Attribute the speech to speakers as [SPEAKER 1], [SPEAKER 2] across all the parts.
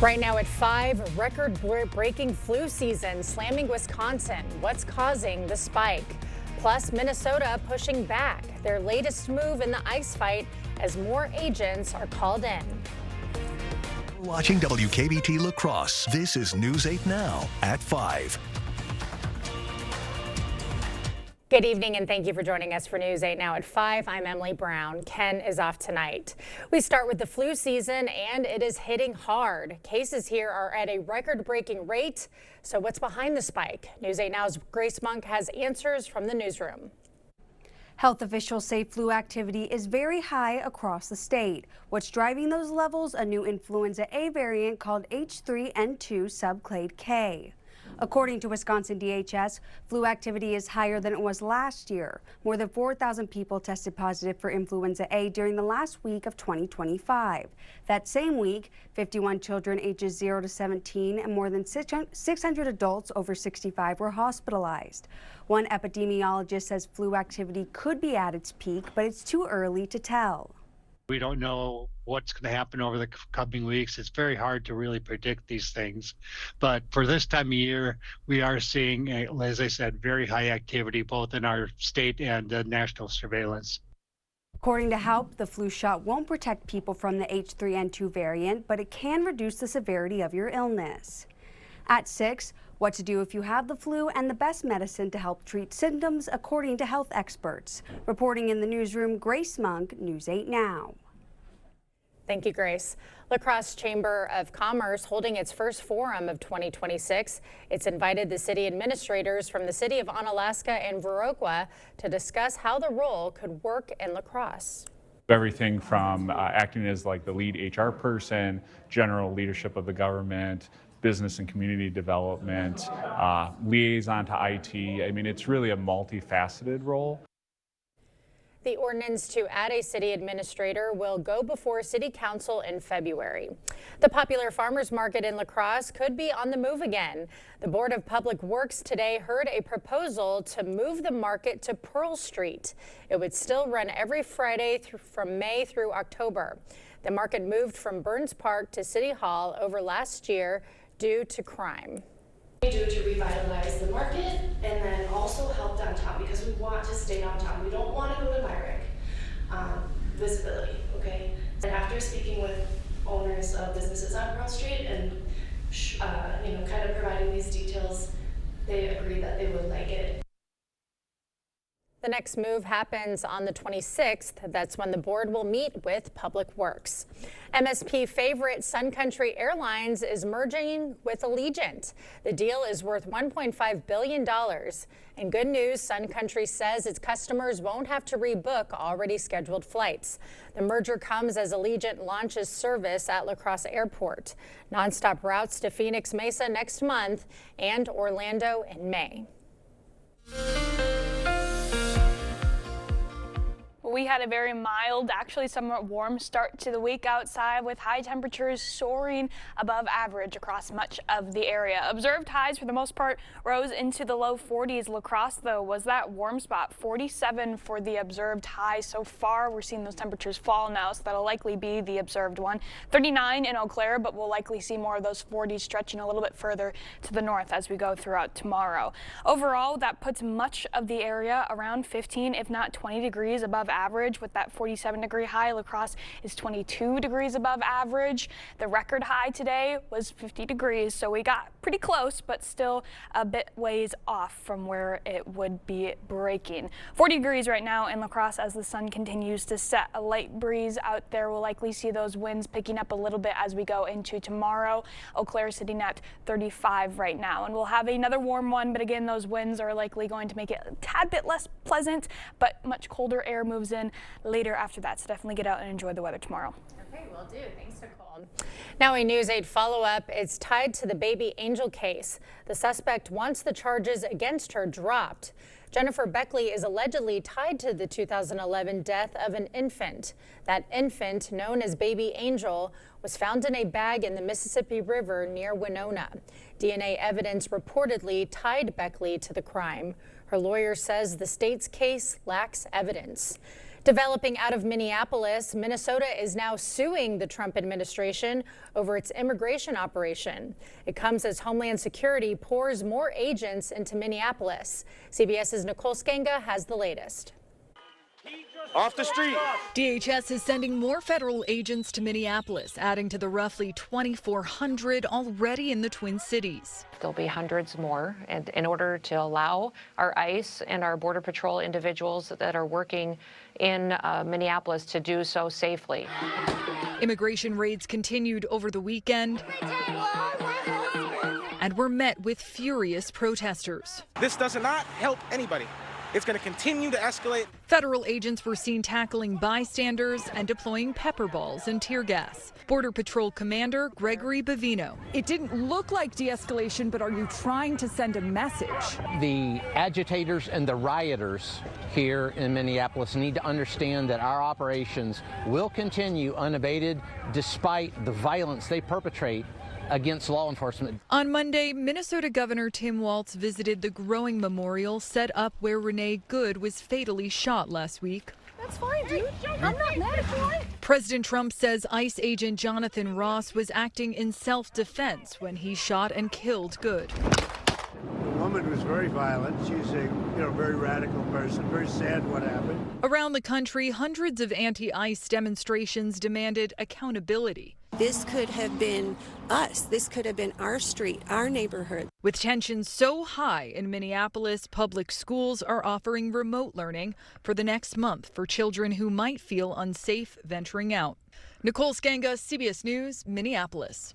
[SPEAKER 1] Right now at 5, a record-breaking flu season slamming Wisconsin. What's causing the spike? Plus, Minnesota pushing back. Their latest move in the ice fight as more agents are called in.
[SPEAKER 2] Watching WKBT La Crosse. This is News 8 Now at 5.
[SPEAKER 1] Good evening and thank you for joining us for News 8 Now at 5. I'm Emily Brown. Ken is off tonight. We start with the flu season and it is hitting hard. Cases here are at a record-breaking rate. So what's behind the spike? News 8 Now's Grace Monk has answers from the newsroom.
[SPEAKER 3] Health officials say flu activity is very high across the state. What's driving those levels? A new influenza A variant called H3N2 subclade K. According to Wisconsin DHS, flu activity is higher than it was last year. More than 4,000 people tested positive for influenza A during the last week of 2025. That same week, 51 children ages 0 to 17 and more than 600 adults over 65 were hospitalized. One epidemiologist says flu activity could be at its peak, but it's too early to tell.
[SPEAKER 4] We don't know what's going to happen over the coming weeks. It's very hard to really predict these things. But for this time of year, we are seeing, as I said, very high activity both in our state and national surveillance.
[SPEAKER 3] According to HELP, the flu shot won't protect people from the H3N2 variant, but it can reduce the severity of your illness. At 6, what to do if you have the flu and the best medicine to help treat symptoms, according to health experts. Reporting in the newsroom, Grace Monk, News 8 Now.
[SPEAKER 1] Thank you, Grace. La Crosse Chamber of Commerce holding its first forum of 2026. It's invited the city administrators from the city of Onalaska and Viroqua to discuss how the role could work in La Crosse.
[SPEAKER 5] Everything from acting as like the lead HR person, general leadership of the government, business and community development, liaison to IT. I mean, it's really a multifaceted role.
[SPEAKER 1] The ordinance to add a city administrator will go before City Council in February. The popular farmers market in La Crosse could be on the move again. The Board of Public Works today heard a proposal to move the market to Pearl Street. It would still run every Friday from May through October. The market moved from Burns Park to City Hall over last year due to crime.
[SPEAKER 6] We do to revitalize the market and then also help downtown because we want to stay downtown. We don't want to go to Myrick. Visibility, okay? And after speaking with owners of businesses on Pearl Street and kind of providing these details, they agree that they would like it.
[SPEAKER 1] The next move happens on the 26th. That's when the board will meet with Public Works. MSP favorite Sun Country Airlines is merging with Allegiant. The deal is worth $1.5 billion. And good news, Sun Country says its customers won't have to rebook already scheduled flights. The merger comes as Allegiant launches service at La Crosse Airport. Nonstop routes to Phoenix Mesa next month and Orlando in May.
[SPEAKER 7] We had a very mild, actually somewhat warm start to the week outside with high temperatures soaring above average across much of the area. Observed highs for the most part rose into the low 40s. La Crosse, though, was that warm spot. 47 for the observed high so far. We're seeing those temperatures fall now, so that'll likely be the observed one. 39 in Eau Claire, but we'll likely see more of those 40s stretching a little bit further to the north as we go throughout tomorrow. Overall, that puts much of the area around 15, if not 20 degrees above average with that 47-degree high. La Crosse is 22 degrees above average. The record high today was 50 degrees, so we got pretty close, but still a bit ways off from where it would be breaking. 40 degrees right now in La Crosse as the sun continues to set. A light breeze out there. We'll likely see those winds picking up a little bit as we go into tomorrow. Eau Claire sitting at 35 right now, and we'll have another warm one, but again, those winds are likely going to make it a tad bit less pleasant, but much colder air moves in later after that, so definitely get out and enjoy the weather tomorrow.
[SPEAKER 1] Okay, will do. Thanks, Nicole. Now a News 8 follow-up. It's tied to the baby Angel case. The suspect wants the charges against her dropped. Jennifer Beckley is allegedly tied to the 2011 death of an infant. That infant, known as baby Angel, was found in a bag in the Mississippi River near Winona. DNA evidence reportedly tied Beckley to the crime. Her lawyer says the state's case lacks evidence. Developing out of Minneapolis, Minnesota is now suing the Trump administration over its immigration operation. It comes as Homeland Security pours more agents into Minneapolis. CBS's Nicole Skenga has the latest.
[SPEAKER 8] Off the street.
[SPEAKER 9] DHS is sending more federal agents to Minneapolis, adding to the roughly 2,400 already in the Twin Cities.
[SPEAKER 10] There'll be hundreds more, and in order to allow our ICE and our Border Patrol individuals that are working in Minneapolis to do so safely.
[SPEAKER 9] Immigration raids continued over the weekend and were met with furious protesters.
[SPEAKER 8] This does not help anybody. It's going to continue to escalate.
[SPEAKER 9] Federal agents were seen tackling bystanders and deploying pepper balls and tear gas. Border Patrol Commander Gregory Bavino.
[SPEAKER 11] It didn't look like de-escalation, but are you trying to send a message?
[SPEAKER 12] The agitators and the rioters here in Minneapolis need to understand that our operations will continue unabated despite the violence they perpetrate against law enforcement.
[SPEAKER 9] On Monday, Minnesota Governor Tim Walz visited the growing memorial set up where Renee Good was fatally shot last week.
[SPEAKER 11] That's fine, dude. I'm not mad at you.
[SPEAKER 9] President Trump says ICE agent Jonathan Ross was acting in self-defense when he shot and killed Good.
[SPEAKER 13] The woman was very violent. She's a very radical person. Very sad what happened.
[SPEAKER 9] Around the country, hundreds of anti-ICE demonstrations demanded accountability.
[SPEAKER 14] This could have been us. This could have been our street, our neighborhood.
[SPEAKER 9] With tensions so high in Minneapolis, public schools are offering remote learning for the next month for children who might feel unsafe venturing out. Nicole Skenga, CBS News, Minneapolis.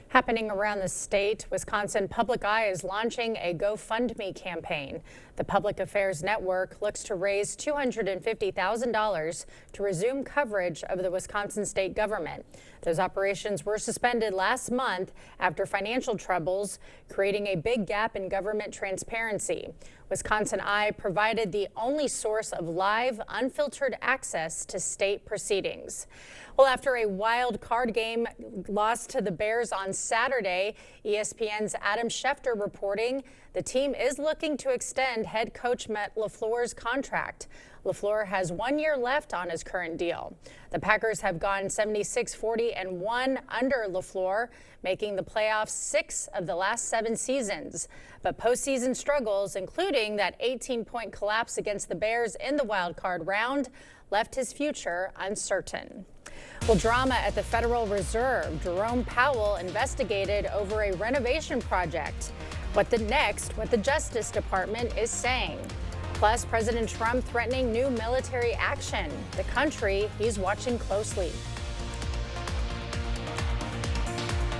[SPEAKER 1] Happening around the state, Wisconsin Public Eye is launching a GoFundMe campaign. The Public Affairs Network looks to raise $250,000 to resume coverage of the Wisconsin state government. Those operations were suspended last month after financial troubles, creating a big gap in government transparency. Wisconsin Eye provided the only source of live, unfiltered access to state proceedings. Well, after a wild card game loss to the Bears on Saturday, ESPN's Adam Schefter reporting the team is looking to extend head coach Matt LaFleur's contract. LaFleur has 1 year left on his current deal. The Packers have gone 76-40-1 under LaFleur, making the playoffs 6 of the last 7 seasons. But postseason struggles, including that 18-point collapse against the Bears in the wild card round, left his future uncertain. Well, drama at the Federal Reserve. Jerome Powell investigated over a renovation project. What the Justice Department is saying. Plus, President Trump threatening new military action. The country he's watching closely.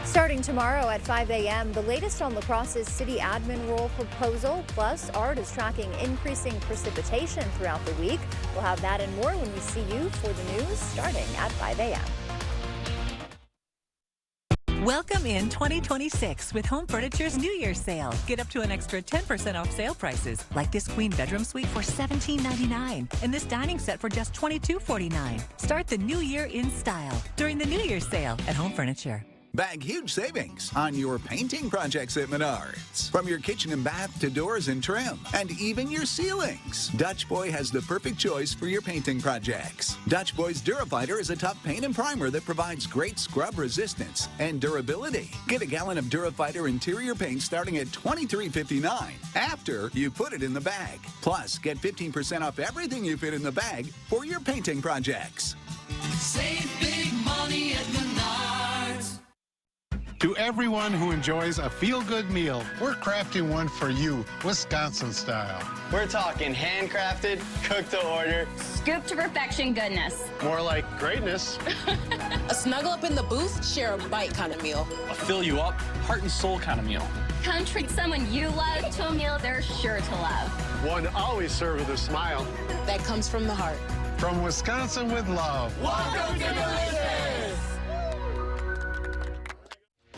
[SPEAKER 15] Starting tomorrow at 5 a.m., the latest on La Crosse's city admin role proposal. Plus, ARD is tracking increasing precipitation throughout the week. We'll have that and more when we see you for the news starting at 5 a.m.
[SPEAKER 16] Welcome in 2026 with Home Furniture's New Year's sale. Get up to an extra 10% off sale prices, like this queen bedroom suite for $17.99 and this dining set for just $22.49. Start the new year in style during the New Year's sale at Home Furniture.
[SPEAKER 17] Bag huge savings on your painting projects at Menards. From your kitchen and bath to doors and trim, and even your ceilings. Dutch Boy has the perfect choice for your painting projects. Dutch Boy's Durafighter is a tough paint and primer that provides great scrub resistance and durability. Get a gallon of Durafighter interior paint starting at $23.59 after you put it in the bag. Plus, get 15% off everything you fit in the bag for your painting projects.
[SPEAKER 18] Save big money at Menards.
[SPEAKER 19] To everyone who enjoys a feel-good meal, we're crafting one for you, Wisconsin style.
[SPEAKER 20] We're talking handcrafted, cooked to order,
[SPEAKER 21] scoop to perfection goodness.
[SPEAKER 19] More like greatness.
[SPEAKER 22] A snuggle up in the booth, share a bite kind of meal.
[SPEAKER 20] A fill you up, heart and soul kind of meal.
[SPEAKER 21] Come treat someone you love to a meal they're sure to love.
[SPEAKER 19] One always served with a smile.
[SPEAKER 22] That comes from the heart.
[SPEAKER 19] From Wisconsin with love.
[SPEAKER 18] Welcome to Delicious!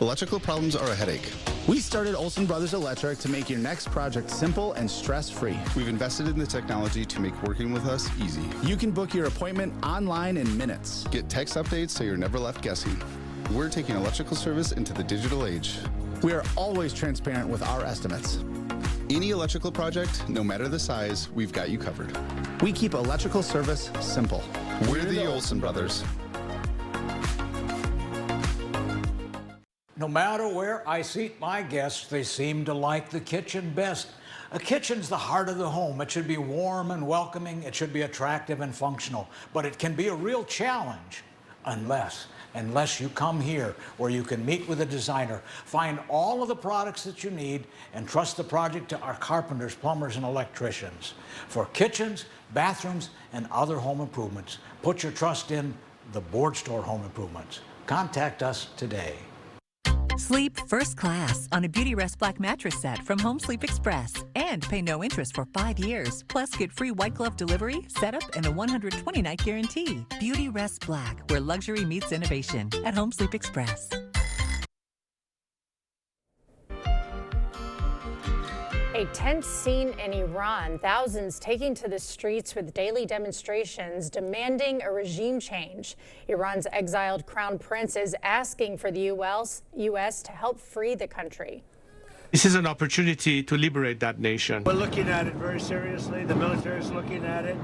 [SPEAKER 23] Electrical problems are a headache. We started Olson Brothers Electric to make your next project simple and stress-free.
[SPEAKER 24] We've invested in the technology to make working with us easy.
[SPEAKER 23] You can book your appointment online in minutes.
[SPEAKER 24] Get text updates so you're never left guessing. We're taking electrical service into the digital age.
[SPEAKER 23] We are always transparent with our estimates.
[SPEAKER 24] any electrical project, no matter the size, we've got you covered.
[SPEAKER 23] We keep electrical service simple.
[SPEAKER 24] We're the Olsen Brothers.
[SPEAKER 2] No matter where I seat my guests, they seem to like the kitchen best. A kitchen's the heart of the home. It should be warm and welcoming. It should be attractive and functional. But it can be a real challenge unless you come here where you can meet with a designer, find all of the products that you need, and trust the project to our carpenters, plumbers, and electricians. For kitchens, bathrooms, and other home improvements, put your trust in the Board Store Home Improvements. Contact us today.
[SPEAKER 16] Sleep first class on a Beauty Rest Black mattress set from Home Sleep Express. And pay no interest for 5 years. Plus, get free white glove delivery, setup, and a 120-night guarantee. Beauty Rest Black, where luxury meets innovation at Home Sleep Express.
[SPEAKER 1] A tense scene in Iran, thousands taking to the streets with daily demonstrations demanding a regime change. Iran's exiled crown prince is asking for the U.S. to help free the country.
[SPEAKER 3] This is an opportunity to liberate that nation.
[SPEAKER 13] We're looking at it very seriously. The military is looking at it,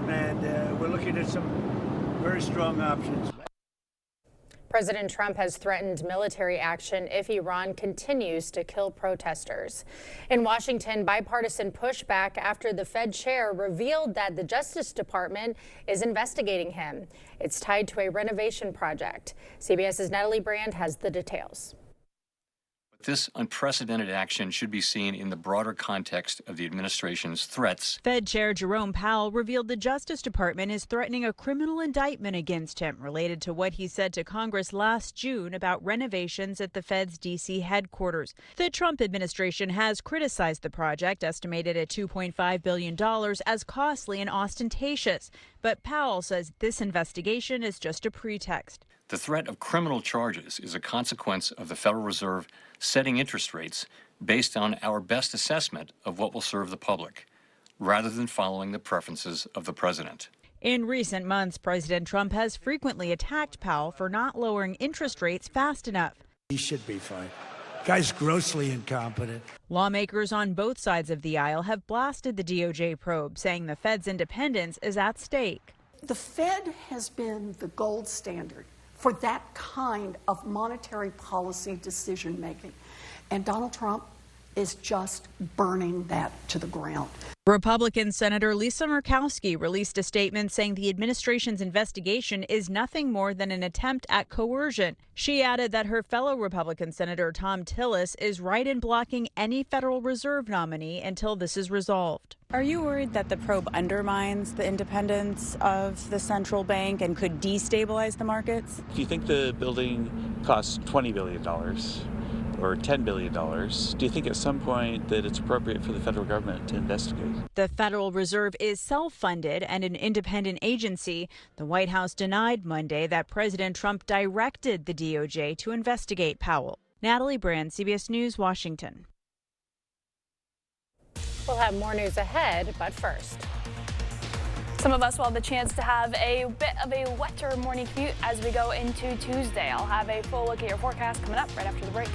[SPEAKER 13] and we're looking at some very strong options.
[SPEAKER 1] President Trump has threatened military action if Iran continues to kill protesters. In Washington, bipartisan pushback after the Fed chair revealed that the Justice Department is investigating him. It's tied to a renovation project. CBS's Natalie Brand has the details.
[SPEAKER 4] This unprecedented action should be seen in the broader context of the administration's threats.
[SPEAKER 5] Fed Chair Jerome Powell revealed the Justice Department is threatening a criminal indictment against him related to what he said to Congress last June about renovations at the Fed's D.C. headquarters. The Trump administration has criticized the project, estimated at $2.5 billion, as costly and ostentatious. But Powell says this investigation is just a pretext.
[SPEAKER 4] The threat of criminal charges is a consequence of the Federal Reserve setting interest rates based on our best assessment of what will serve the public, rather than following the preferences of the president.
[SPEAKER 5] In recent months, President Trump has frequently attacked Powell for not lowering interest rates fast enough.
[SPEAKER 13] He should be fine. Guy's grossly incompetent.
[SPEAKER 5] Lawmakers on both sides of the aisle have blasted the DOJ probe, saying the Fed's independence is at stake.
[SPEAKER 25] The Fed has been the gold standard for that kind of monetary policy decision making. And Donald Trump is just burning that to the ground.
[SPEAKER 5] Republican Senator Lisa Murkowski released a statement saying the administration's investigation is nothing more than an attempt at coercion. She added that her fellow Republican Senator Thom Tillis is right in blocking any Federal Reserve nominee until this is resolved.
[SPEAKER 26] Are you worried that the probe undermines the independence of the central bank and could destabilize the markets?
[SPEAKER 27] If you think the building costs $20 billion or $10 billion, do you think at some point that it's appropriate for the federal government to investigate?
[SPEAKER 5] The Federal Reserve is self-funded and an independent agency. The White House denied Monday that President Trump directed the DOJ to investigate Powell. Natalie Brand, CBS News, Washington.
[SPEAKER 1] We'll have more news ahead, but first.
[SPEAKER 7] Some of us will have the chance to have a bit of a wetter morning commute as we go into Tuesday. I'll have a full look at your forecast coming up right after the break.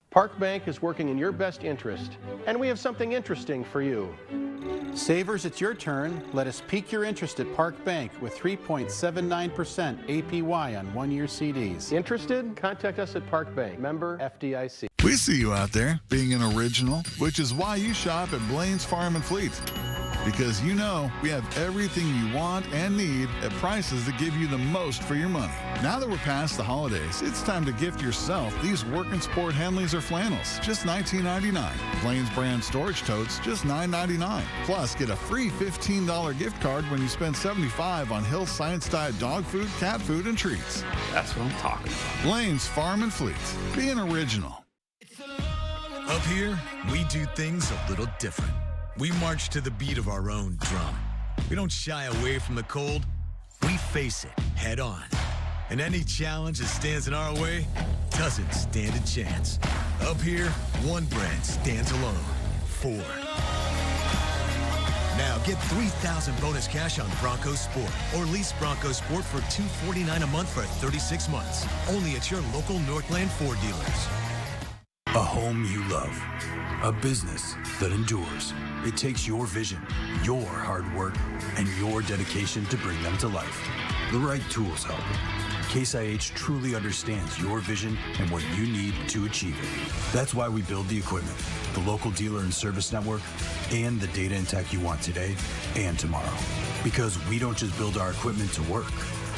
[SPEAKER 28] Park Bank is working in your best interest, and we have something interesting for you.
[SPEAKER 23] Savers, it's your turn. Let us pique your interest at Park Bank with 3.79% APY on one-year CDs.
[SPEAKER 28] Interested? Contact us at Park Bank, member FDIC.
[SPEAKER 29] We see you out there being an original, which is why you shop at Blaine's Farm and Fleet. Because you know we have everything you want and need at prices that give you the most for your money. Now that we're past the holidays, it's time to gift yourself these work and sport Henleys or flannels, just $19.99. Blaine's brand storage totes, just $9.99. Plus, get a free $15 gift card when you spend $75 on Hill's Science Diet dog food, cat food, and treats. That's what I'm talking about. Blaine's Farm and Fleet. Be an original.
[SPEAKER 30] Up here, we do things a little different. We march to the beat of our own drum. We don't shy away from the cold. We face it head on. And any challenge that stands in our way doesn't stand a chance. Up here, one brand stands alone. Ford. Now get $3,000 bonus cash on Bronco Sport or lease Bronco Sport for $249 a month for 36 months. Only at your local Northland Ford dealers. A home you love. A business that endures. It takes your vision, your hard work, and your dedication to bring them to life. The right tools help. Case IH truly understands your vision and what you need to achieve it. That's why we build the equipment, the local dealer and service network, and the data and tech you want today and tomorrow. Because we don't just build our equipment to work.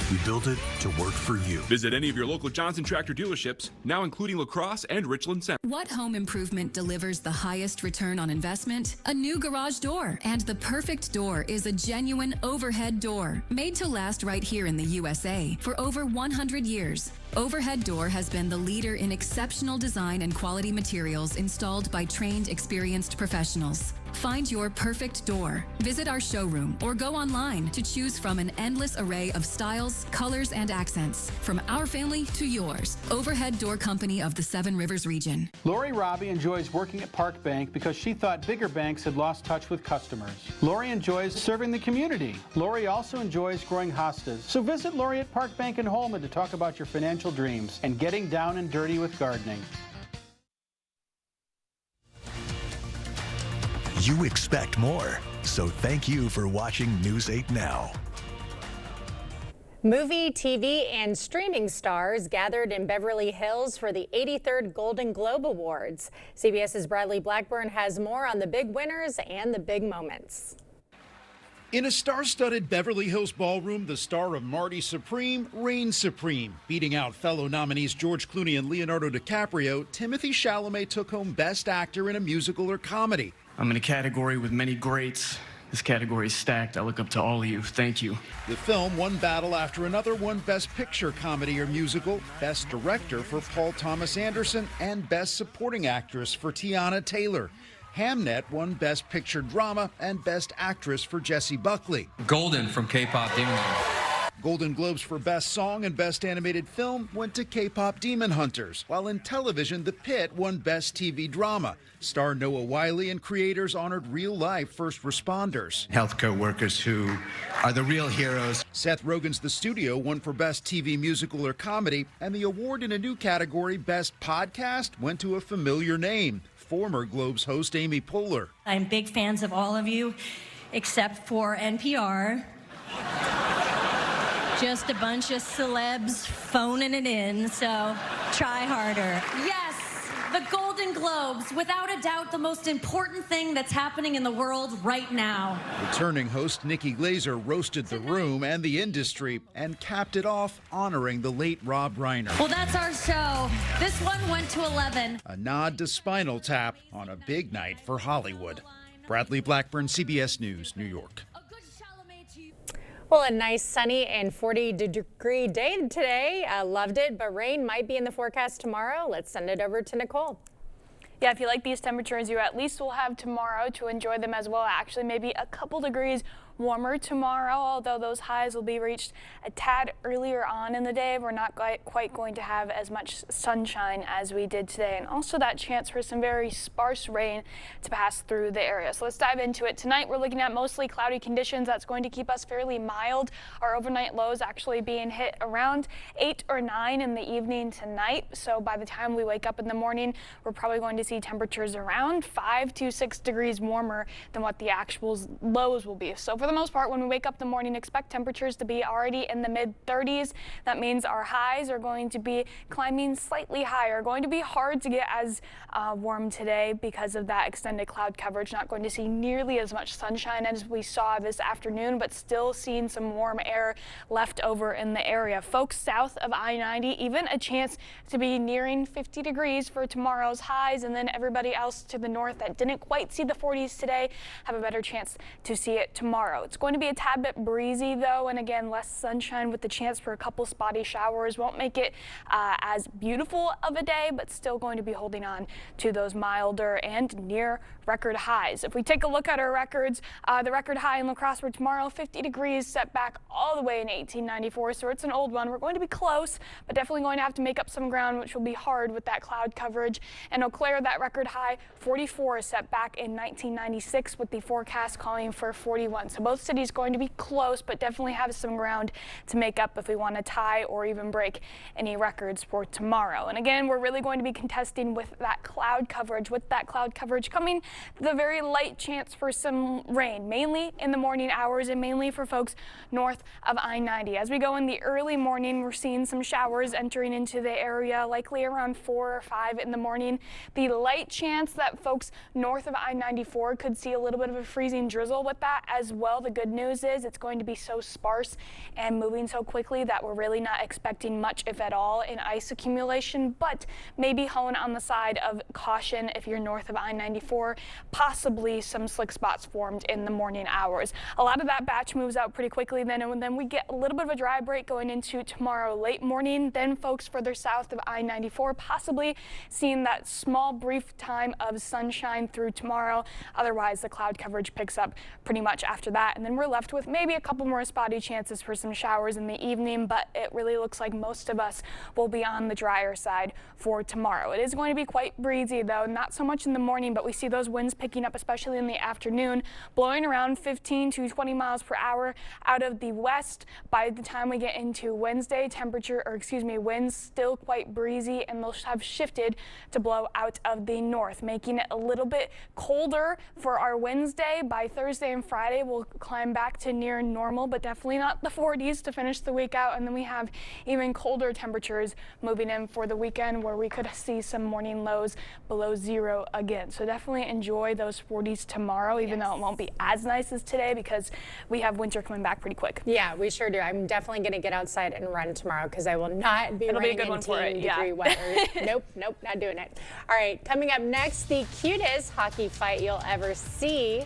[SPEAKER 30] We built it to work for you.
[SPEAKER 6] Visit any of your local Johnson Tractor dealerships, now including La Crosse and Richland Center.
[SPEAKER 8] What home improvement delivers the highest return on investment? A new garage door. And the perfect door is a genuine overhead door, made to last right here in the USA for over 100 years. Overhead Door has been the leader in exceptional design and quality materials installed by trained, experienced professionals. Find your perfect door. Visit our showroom or go online to choose from an endless array of styles, colors, and accents. From our family to yours. Overhead Door Company of the Seven Rivers region.
[SPEAKER 23] Lori Robbie enjoys working at Park Bank because she thought bigger banks had lost touch with customers. Lori enjoys serving the community. Lori also enjoys growing hostas. So visit Lori at Park Bank in Holman to talk about your financial dreams and getting down and dirty with gardening.
[SPEAKER 30] You expect more, so thank you for watching News 8 Now.
[SPEAKER 1] Movie, TV, and streaming stars gathered in Beverly Hills for the 83rd Golden Globe Awards. CBS's Bradley Blackburn has more on the big winners and the big moments.
[SPEAKER 9] In a star-studded Beverly Hills ballroom, the star of Marty Supreme reigns supreme. Beating out fellow nominees George Clooney and Leonardo DiCaprio, Timothée Chalamet took home Best Actor in a Musical or Comedy.
[SPEAKER 10] I'm in a category with many greats. This category is stacked. I look up to all of you. Thank you.
[SPEAKER 9] The film, one battle after another, won Best Picture Comedy or Musical, Best Director for Paul Thomas Anderson, and Best Supporting Actress for Tiana Taylor. Hamnet won Best Picture Drama and Best Actress for Jessie Buckley.
[SPEAKER 11] Golden from K-Pop Demon Hunters.
[SPEAKER 9] Golden Globes for Best Song and Best Animated Film went to K-Pop Demon Hunters, while in television, The Pit won Best TV Drama. Star Noah Wyle and creators honored real-life first responders.
[SPEAKER 11] Healthcare workers who are the real heroes.
[SPEAKER 9] Seth Rogen's The Studio won for Best TV Musical or Comedy, and the award in a new category, Best Podcast, went to a familiar name. Former Globes host Amy Poehler.
[SPEAKER 12] I'm big fans of all of you, except for NPR. Just a bunch of celebs phoning it in, so try harder. Yes, the Golden Globes, without a doubt the most important thing that's happening in the world right now.
[SPEAKER 9] Returning host Nikki Glaser roasted the room and the industry and capped it off honoring the late Rob Reiner.
[SPEAKER 12] Well, that's our show. This one went to 11.
[SPEAKER 9] A nod to Spinal Tap on a big night for Hollywood. Bradley Blackburn, CBS News, New York.
[SPEAKER 1] Well, a nice sunny and 40-degree day today. I loved it, but rain might be in the forecast tomorrow. Let's send it over to Nicole.
[SPEAKER 7] Yeah, if you like these temperatures, you at least will have tomorrow to enjoy them as well. Actually, maybe a couple degrees warmer tomorrow, although those highs will be reached a tad earlier on in the day. We're not quite going to have as much sunshine as we did today, and also that chance for some very sparse rain to pass through the area. So let's dive into it. Tonight, we're looking at mostly cloudy conditions. That's going to keep us fairly mild. Our overnight lows actually being hit around 8 or 9 in the evening tonight. So by the time we wake up in the morning, we're probably going to see temperatures around 5 to 6 degrees warmer than what the actual lows will be. So for the most part, when we wake up in the morning, expect temperatures to be already in the mid-30s. That means our highs are going to be climbing slightly higher. Going to be hard to get as warm today because of that extended cloud coverage. Not going to see nearly as much sunshine as we saw this afternoon, but still seeing some warm air left over in the area. Folks south of I-90, even a chance to be nearing 50 degrees for tomorrow's highs, and then everybody else to the north that didn't quite see the 40s today have a better chance to see it tomorrow. It's going to be a tad bit breezy though, and again, less sunshine with the chance for a couple spotty showers. Won't make it as beautiful of a day, but still going to be holding on to those milder and near record highs. If we take a look at our records, the record high in La Crosse for tomorrow, 50 degrees, set back all the way in 1894, so it's an old one. We're going to be close, but definitely going to have to make up some ground, which will be hard with that cloud coverage. And Eau Claire, that record high, 44, set back in 1996, with the forecast calling for 41. So both cities going to be close, but definitely have some ground to make up if we want to tie or even break any records for tomorrow. And again, we're really going to be contesting with that cloud coverage. With that cloud coverage coming, the very light chance for some rain, mainly in the morning hours and mainly for folks north of I-90. As we go in the early morning, we're seeing some showers entering into the area, likely around 4 or 5 in the morning. The light chance that folks north of I-94 could see a little bit of a freezing drizzle with that as well. The good news is it's going to be so sparse and moving so quickly that we're really not expecting much, if at all, in ice accumulation, but maybe hone on the side of caution if you're north of I-94, possibly some slick spots formed in the morning hours. A lot of that batch moves out pretty quickly then, and then we get a little bit of a dry break going into tomorrow late morning. Then folks further south of I-94 possibly seeing that small brief time of sunshine through tomorrow. Otherwise, the cloud coverage picks up pretty much after that, and then we're left with maybe a couple more spotty chances for some showers in the evening, but it really looks like most of us will be on the drier side for tomorrow. It is going to be quite breezy though, not so much in the morning, but we see those winds picking up, especially in the afternoon, blowing around 15 to 20 miles per hour out of the west. By the time we get into Wednesday, winds still quite breezy, and they'll have shifted to blow out of the north, making it a little bit colder for our Wednesday. By Thursday and Friday, we'll climb back to near normal, but definitely not the 40s to finish the week out. And then we have even colder temperatures moving in for the weekend, where we could see some morning lows below 0 again. So definitely enjoy those 40s tomorrow, even though it won't be as nice as today because we have winter coming back pretty quick.
[SPEAKER 1] Yeah, we sure do. I'm definitely going to get outside and run tomorrow because I will not be
[SPEAKER 7] It'll be a
[SPEAKER 1] running
[SPEAKER 7] good
[SPEAKER 1] in
[SPEAKER 7] one for it,
[SPEAKER 1] 10-degree weather. Nope, not doing it. All right, coming up next, the cutest hockey fight you'll ever see.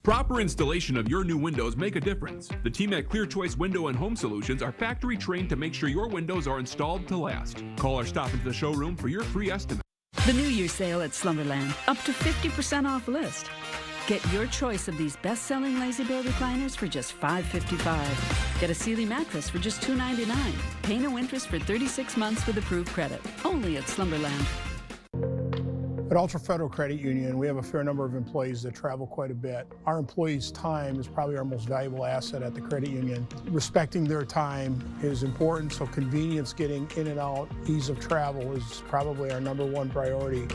[SPEAKER 6] Proper installation of your new windows make a difference. The team at Clear Choice Window and Home Solutions are factory trained to make sure your windows are installed to last. Call or stop into the showroom for your free estimate.
[SPEAKER 2] The New Year's sale at Slumberland, up to 50% off list. Get your choice of these best-selling Lazy Boy recliners for just $5.55. Get a Sealy mattress for just $2.99. Pay no interest for 36 months with approved credit. Only at Slumberland.
[SPEAKER 14] At Ultra Federal Credit Union, we have a fair number of employees that travel quite a bit. Our employees' time is probably our most valuable asset at the credit union. Respecting their time is important, so convenience, getting in and out, ease of travel is probably our #1 priority,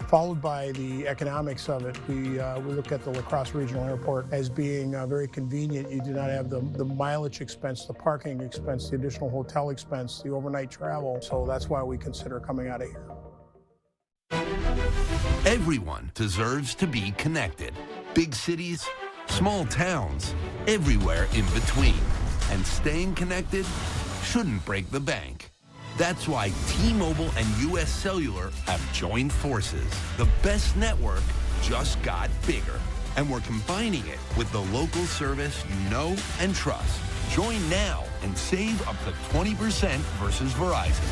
[SPEAKER 14] followed by the economics of it. We look at the La Crosse Regional Airport as being very convenient. You do not have the mileage expense, the parking expense, the additional hotel expense, the overnight travel, so that's why we consider coming out of here.
[SPEAKER 15] Everyone deserves to be connected. Big cities, small towns, everywhere in between. And staying connected shouldn't break the bank. That's why T-Mobile and US Cellular have joined forces. The best network just got bigger. And we're combining it with the local service you know and trust. Join now and save up to 20% versus Verizon.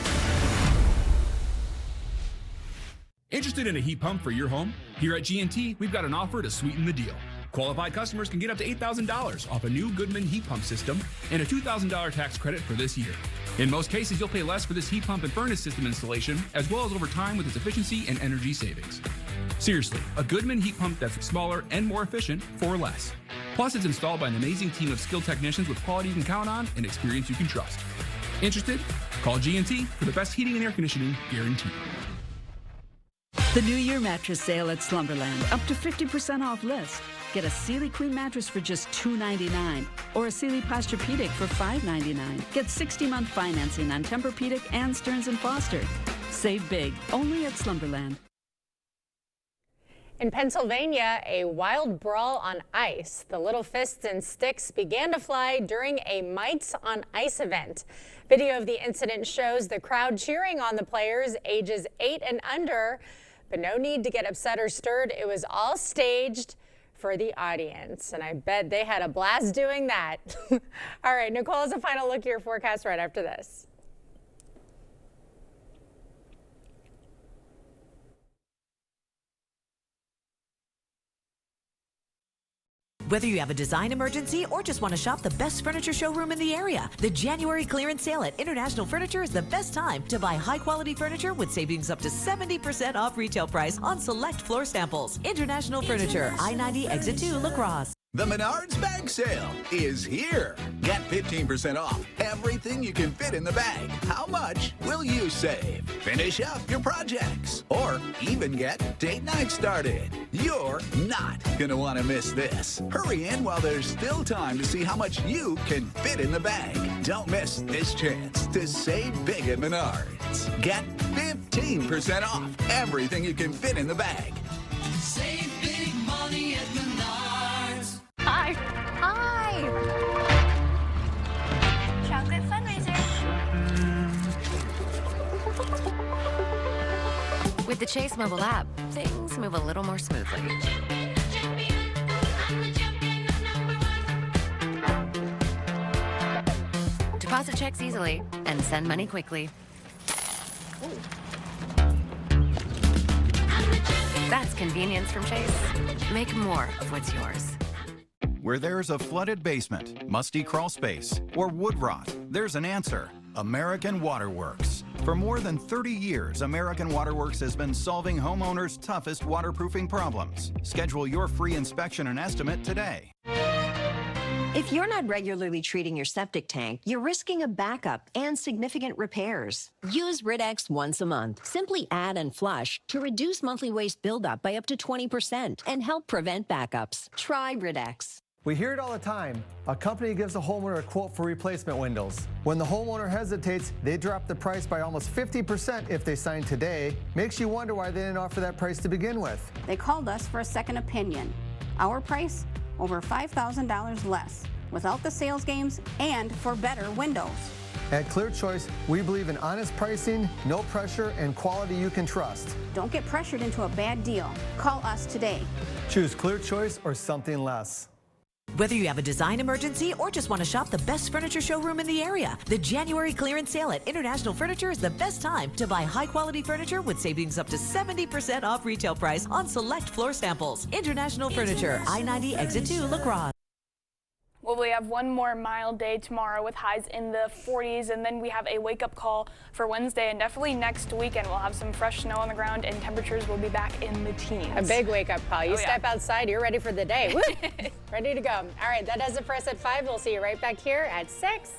[SPEAKER 6] Interested in a heat pump for your home? Here at G&T, we've got an offer to sweeten the deal. Qualified customers can get up to $8,000 off a new Goodman heat pump system and a $2,000 tax credit for this year. In most cases, you'll pay less for this heat pump and furnace system installation, as well as over time with its efficiency and energy savings. Seriously, a Goodman heat pump that's smaller and more efficient for less. Plus, it's installed by an amazing team of skilled technicians with quality you can count on and experience you can trust. Interested? Call G&T for the best heating and air conditioning guaranteed.
[SPEAKER 2] The New Year mattress sale at Slumberland, up to 50% off list. Get a Sealy Queen mattress for just $2.99 or a Sealy Posturepedic for $5.99. Get 60-month financing on Tempur-Pedic and Stearns & Foster. Save big, only at Slumberland.
[SPEAKER 1] In Pennsylvania, a wild brawl on ice. The little fists and sticks began to fly during a Mites on Ice event. Video of the incident shows the crowd cheering on the players ages 8 and under, but no need to get upset or stirred. It was all staged for the audience, and I bet they had a blast doing that. All right, Nicole has a final look at your forecast right after this.
[SPEAKER 3] Whether you have a design emergency or just want to shop the best furniture showroom in the area, the January clearance sale at International Furniture is the best time to buy high-quality furniture with savings up to 70% off retail price on select floor samples. International Furniture, I-90 Exit 2, La Crosse.
[SPEAKER 4] The Menards Bag Sale is here. Get 15% off everything you can fit in the bag. How much will you save? Finish up your projects or even get date night started. You're not going to want to miss this. Hurry in while there's still time to see how much you can fit in the bag. Don't miss this chance to save big at Menards. Get 15% off everything you can fit in the bag.
[SPEAKER 16] Save big money at Menards.
[SPEAKER 7] Hi.
[SPEAKER 16] Hi.
[SPEAKER 7] Chocolate fundraiser.
[SPEAKER 17] With the Chase mobile app, things move a little more smoothly. Deposit checks easily and send money quickly. That's convenience from Chase. Make more of what's yours.
[SPEAKER 18] Where there's a flooded basement, musty crawl space, or wood rot, there's an answer. American Waterworks. For more than 30 years, American Waterworks has been solving homeowners' toughest waterproofing problems. Schedule your free inspection and estimate today.
[SPEAKER 19] If you're not regularly treating your septic tank, you're risking a backup and significant repairs. Use Rid-X once a month. Simply add and flush to reduce monthly waste buildup by up to 20% and help prevent backups. Try Rid-X.
[SPEAKER 20] We hear it all the time. A company gives a homeowner a quote for replacement windows. When the homeowner hesitates, they drop the price by almost 50% if they sign today. Makes you wonder why they didn't offer that price to begin with.
[SPEAKER 21] They called us for a second opinion. Our price, over $5,000 less, without the sales games and for better windows.
[SPEAKER 20] At Clear Choice, we believe in honest pricing, no pressure, and quality you can trust.
[SPEAKER 21] Don't get pressured into a bad deal. Call us today.
[SPEAKER 20] Choose Clear Choice or something less.
[SPEAKER 3] Whether you have a design emergency or just want to shop the best furniture showroom in the area, the January clearance sale at International Furniture is the best time to buy high-quality furniture with savings up to 70% off retail price on select floor samples. International Furniture, I-90 Exit 2, La Crosse.
[SPEAKER 7] Well, we have one more mild day tomorrow with highs in the 40s, and then we have a wake-up call for Wednesday, and definitely next weekend we'll have some fresh snow on the ground and temperatures will be back in the teens.
[SPEAKER 1] A big wake-up call. You step outside, you're ready for the day. Woo! Ready to go. All right, that does it for us at 5. We'll see you right back here at 6.